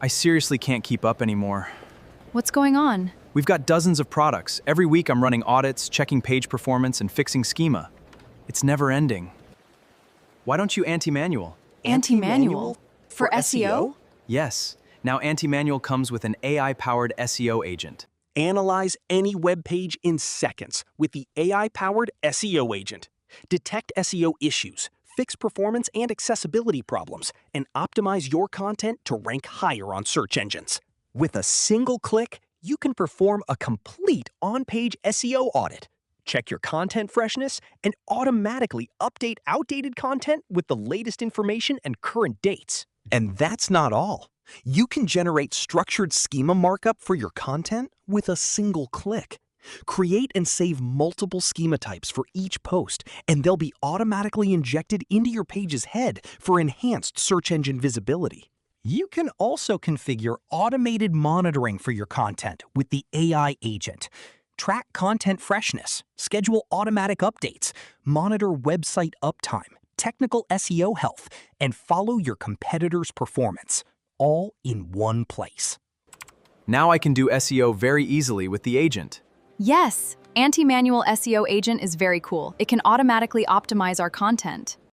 I seriously can't keep up anymore. What's going on? We've got dozens of products. Every week I'm running audits, checking page performance, and fixing schema. It's never ending. Why don't you Antimanual? Antimanual? For SEO? Yes. Now Antimanual comes with an AI-powered SEO agent. Analyze any web page in seconds with the AI-powered SEO agent. Detect SEO issues, fix performance and accessibility problems, and optimize your content to rank higher on search engines. With a single click, you can perform a complete on-page SEO audit. Check your content freshness and automatically update outdated content with the latest information and current dates. And that's not all. You can generate structured schema markup for your content with a single click. Create and save multiple schema types for each post, and they'll be automatically injected into your page's head for enhanced search engine visibility. You can also configure automated monitoring for your content with the AI agent. Track content freshness, schedule automatic updates, monitor website uptime, technical SEO health, and follow your competitors' performance, all in one place. Now I can do SEO very easily with the agent. Yes, Antimanual SEO agent is very cool. It can automatically optimize our content.